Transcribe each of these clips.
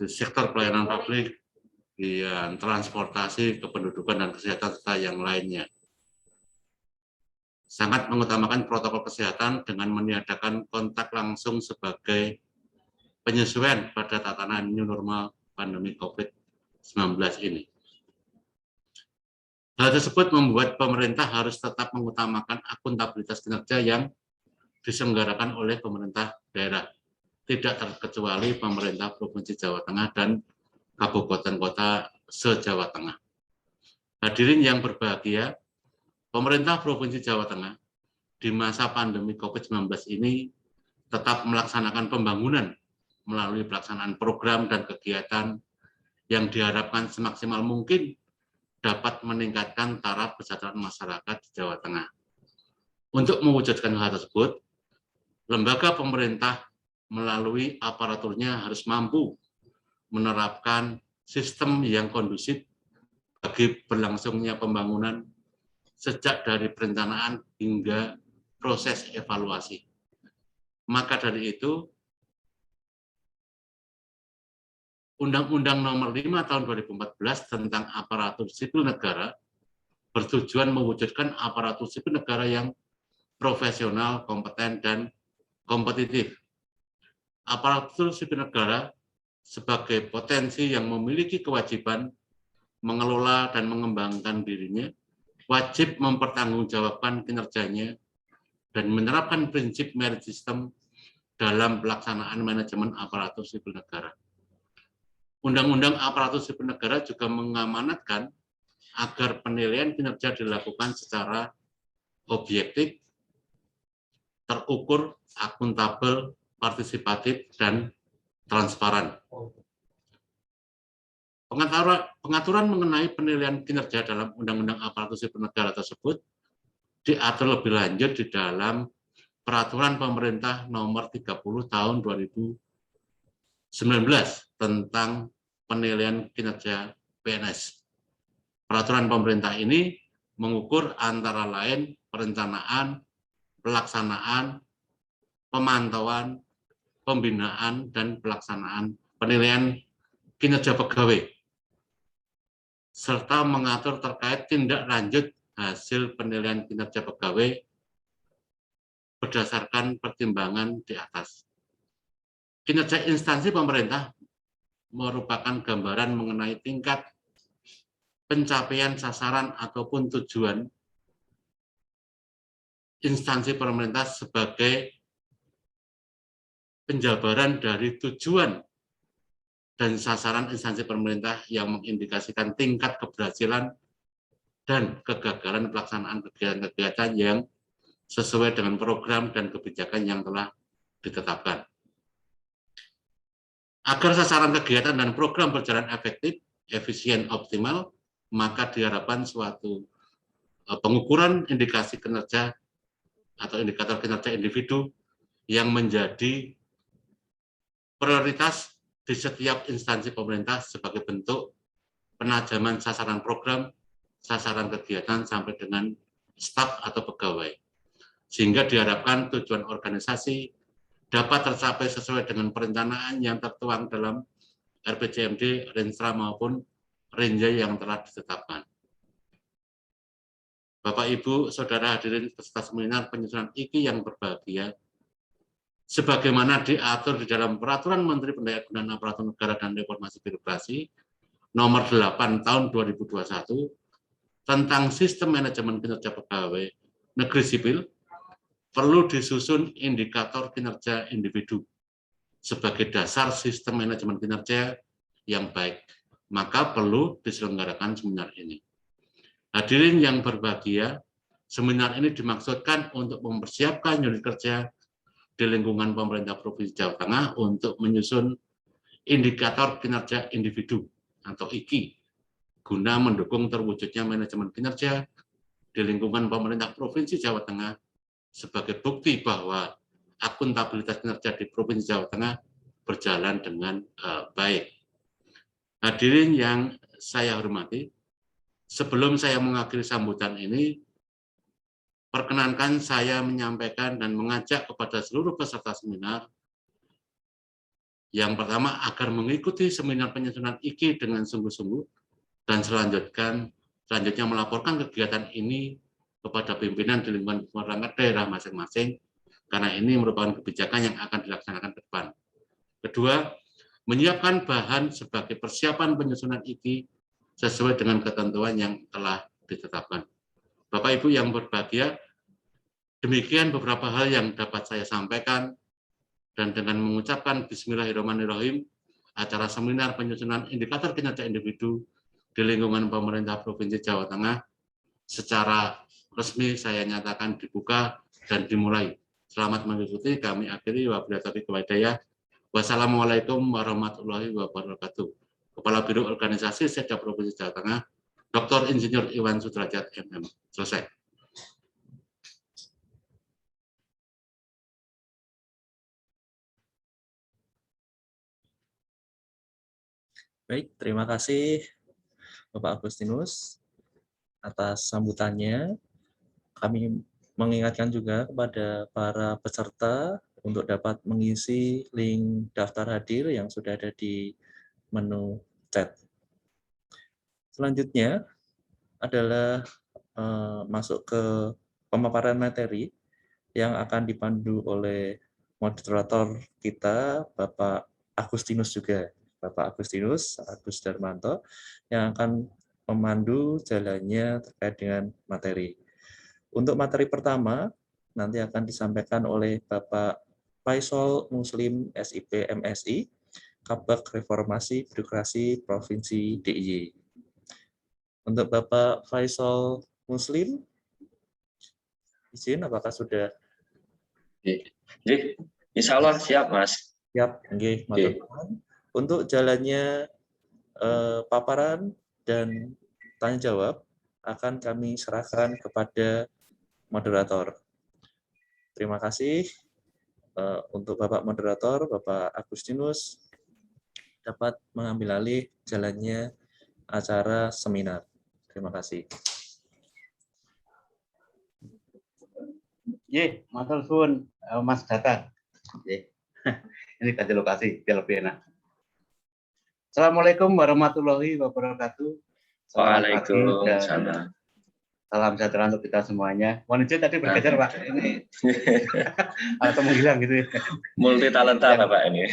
di sektor pelayanan publik, di transportasi, kependudukan dan kesehatan serta yang lainnya. Sangat mengutamakan protokol kesehatan dengan meniadakan kontak langsung sebagai penyesuaian pada tatanan new normal pandemi COVID-19 ini. Hal tersebut membuat pemerintah harus tetap mengutamakan akuntabilitas kinerja yang diselenggarakan oleh pemerintah daerah, tidak terkecuali pemerintah Provinsi Jawa Tengah dan kabupaten kota se-Jawa Tengah. Hadirin yang berbahagia, pemerintah Provinsi Jawa Tengah di masa pandemi COVID-19 ini tetap melaksanakan pembangunan melalui pelaksanaan program dan kegiatan yang diharapkan semaksimal mungkin dapat meningkatkan taraf kesejahteraan masyarakat di Jawa Tengah. Untuk mewujudkan hal tersebut, lembaga pemerintah melalui aparaturnya harus mampu menerapkan sistem yang kondusif bagi berlangsungnya pembangunan sejak dari perencanaan hingga proses evaluasi. Maka dari itu, Undang-Undang Nomor 5 Tahun 2014 tentang Aparatur Sipil Negara bertujuan mewujudkan aparatur sipil negara yang profesional, kompeten, dan kompetitif. Aparatur sipil negara sebagai potensi yang memiliki kewajiban mengelola dan mengembangkan dirinya, wajib mempertanggungjawabkan kinerjanya dan menerapkan prinsip merit system dalam pelaksanaan manajemen aparatur sipil negara. Undang-Undang Aparatur Sipil Negara juga mengamanatkan agar penilaian kinerja dilakukan secara objektif, terukur, akuntabel, partisipatif, dan transparan. Pengaturan mengenai penilaian kinerja dalam Undang-Undang Aparatur Sipil Negara tersebut diatur lebih lanjut di dalam Peraturan Pemerintah Nomor 30 Tahun 2019 tentang penilaian kinerja PNS. Peraturan pemerintah ini mengukur antara lain perencanaan, pelaksanaan, pemantauan, pembinaan, dan pelaksanaan penilaian kinerja pegawai, serta mengatur terkait tindak lanjut hasil penilaian kinerja pegawai berdasarkan pertimbangan di atas. Kinerja instansi pemerintah merupakan gambaran mengenai tingkat pencapaian sasaran ataupun tujuan instansi pemerintah sebagai penjabaran dari tujuan dan sasaran instansi pemerintah yang mengindikasikan tingkat keberhasilan dan kegagalan pelaksanaan kegiatan-kegiatan yang sesuai dengan program dan kebijakan yang telah ditetapkan. Agar sasaran kegiatan dan program berjalan efektif, efisien, optimal, maka diharapkan suatu pengukuran indikasi kinerja atau indikator kinerja individu yang menjadi prioritas di setiap instansi pemerintah sebagai bentuk penajaman sasaran program, sasaran kegiatan sampai dengan staf atau pegawai. Sehingga diharapkan tujuan organisasi dapat tercapai sesuai dengan perencanaan yang tertuang dalam RPJMD, Renstra maupun Renja yang telah ditetapkan. Bapak, Ibu, Saudara hadirin peserta seminar penyusunan IKI yang berbahagia, sebagaimana diatur di dalam Peraturan Menteri Pendayagunaan Aparatur Negara dan Reformasi Birokrasi Nomor 8 Tahun 2021 tentang Sistem Manajemen Kinerja Pegawai Negeri Sipil, perlu disusun indikator kinerja individu sebagai dasar sistem manajemen kinerja yang baik. Maka perlu diselenggarakan seminar ini. Hadirin yang berbahagia, seminar ini dimaksudkan untuk mempersiapkan unit kerja di lingkungan pemerintah Provinsi Jawa Tengah untuk menyusun indikator kinerja individu atau IKI guna mendukung terwujudnya manajemen kinerja di lingkungan pemerintah Provinsi Jawa Tengah sebagai bukti bahwa akuntabilitas kinerja di Provinsi Jawa Tengah berjalan dengan baik. Hadirin yang saya hormati, sebelum saya mengakhiri sambutan ini, perkenankan saya menyampaikan dan mengajak kepada seluruh peserta seminar Yang pertama, agar mengikuti seminar penyusunan IKI dengan sungguh-sungguh dan selanjutnya melaporkan kegiatan ini kepada pimpinan di lingkungan perangkat daerah masing-masing, karena ini merupakan kebijakan yang akan dilaksanakan ke depan. Kedua, menyiapkan bahan sebagai persiapan penyusunan IKI sesuai dengan ketentuan yang telah ditetapkan. Bapak Ibu yang berbahagia, demikian beberapa hal yang dapat saya sampaikan, dan dengan mengucapkan Bismillahirrahmanirrahim, acara seminar penyusunan indikator kinerja individu di lingkungan pemerintah Provinsi Jawa Tengah secara resmi saya nyatakan dibuka dan dimulai. Selamat mengikuti, kami akhiri. Wabillahi taufiq wal hidayah. Wassalamualaikum warahmatullahi wabarakatuh. Kepala Biro Organisasi Sekda Provinsi Jawa Tengah, Dr. Insinyur Iwan Sudrajat MM. Selesai. Baik, terima kasih Bapak Agustinus atas sambutannya. Kami mengingatkan juga kepada para peserta untuk dapat mengisi link daftar hadir yang sudah ada di menu chat. Selanjutnya adalah masuk ke pemaparan materi yang akan dipandu oleh moderator kita, Bapak Agustinus juga. Bapak Agustinus, Agus Darmanto, yang akan memandu jalannya terkait dengan materi. Untuk materi pertama, nanti akan disampaikan oleh Bapak Faisal Muslim SIP MSI, Kabag Reformasi Birokrasi Provinsi DIY. Untuk Bapak Faisal Muslim, izin apakah sudah? Insya Allah siap, Mas. Siap, oke. Untuk jalannya paparan dan tanya jawab akan kami serahkan kepada moderator. Terima kasih untuk Bapak Moderator, Bapak Agustinus, dapat mengambil alih jalannya acara seminar. Terima kasih. Ye, matur suwun Mas Data. Ini ganti lokasi biar lebih enak. Assalamualaikum warahmatullahi wabarakatuh. Waalaikumsalam. Salam sejahtera untuk kita semuanya. Mohon izin tadi bergeser Pak. Ini atau menghilang gitu. Multi talenta Bapak ini.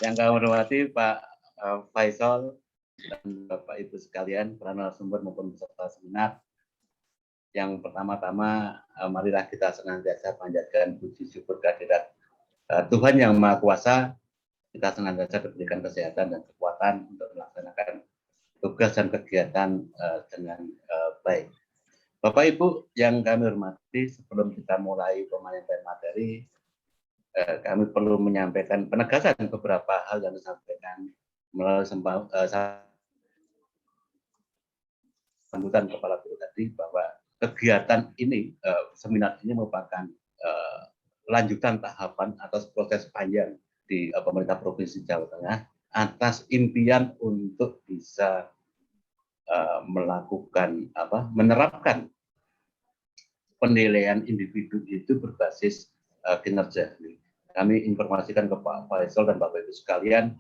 Yang kami hormati Pak Faisal dan Bapak Ibu sekalian, para narasumber maupun peserta seminar. Yang pertama-tama, marilah kita senantiasa panjatkan puji syukur kehadirat Tuhan Yang Maha Kuasa. Kita senantiasa diberikan kesehatan dan kekuatan untuk melaksanakan tugas dan kegiatan dengan baik. Bapak Ibu yang kami hormati, sebelum kita mulai penyampaian materi, kami perlu menyampaikan penegasan beberapa hal yang disampaikan melalui sambutan Kepala Biro tadi, bahwa kegiatan ini, seminar ini merupakan lanjutan tahapan atau proses panjang di pemerintah Provinsi Jawa Tengah atas impian untuk bisa menerapkan penilaian individu itu berbasis kinerja. Kami informasikan ke Pak Faisal dan Bapak Ibu sekalian,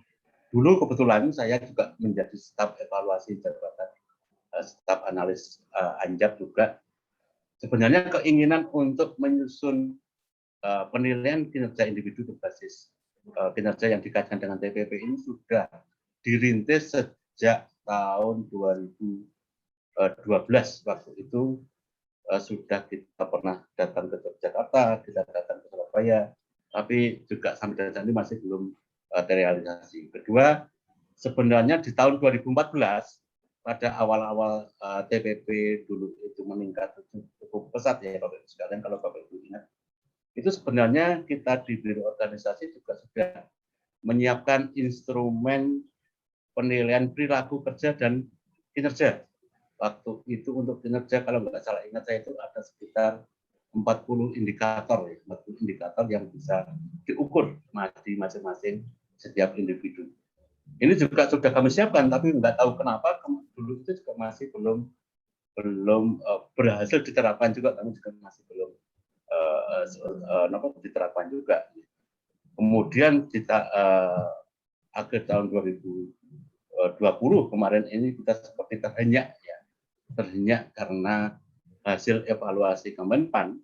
dulu kebetulan saya juga menjadi staf evaluasi jabatan, staf analis Anjak juga. Sebenarnya keinginan untuk menyusun penilaian kinerja individu berbasis kinerja yang dikaitkan dengan TPP ini sudah dirintis sejak tahun 2012. Waktu itu sudah kita pernah datang ke Yogyakarta, kita datang ke Surabaya, tapi juga sampai saat ini masih belum terrealisasi. Kedua, sebenarnya di tahun 2014 pada awal-awal TPP dulu itu meningkat cukup pesat ya Bapak Ibu sekalian, kalau Bapak Ibu ingat. Itu sebenarnya kita di Biro Organisasi juga sudah menyiapkan instrumen penilaian perilaku kerja dan kinerja. Waktu itu untuk kinerja, kalau nggak salah ingat saya, itu ada sekitar 40 indikator, ya, 40 indikator yang bisa diukur di masing-masing setiap individu. Ini juga sudah kami siapkan, tapi nggak tahu kenapa dulu itu juga masih belum berhasil diterapkan juga, kami juga masih belum diterapkan juga. Kemudian kita akhir tahun 2020 kemarin ini kita seperti terhenyak ya, terhenyak karena hasil evaluasi Kemenpan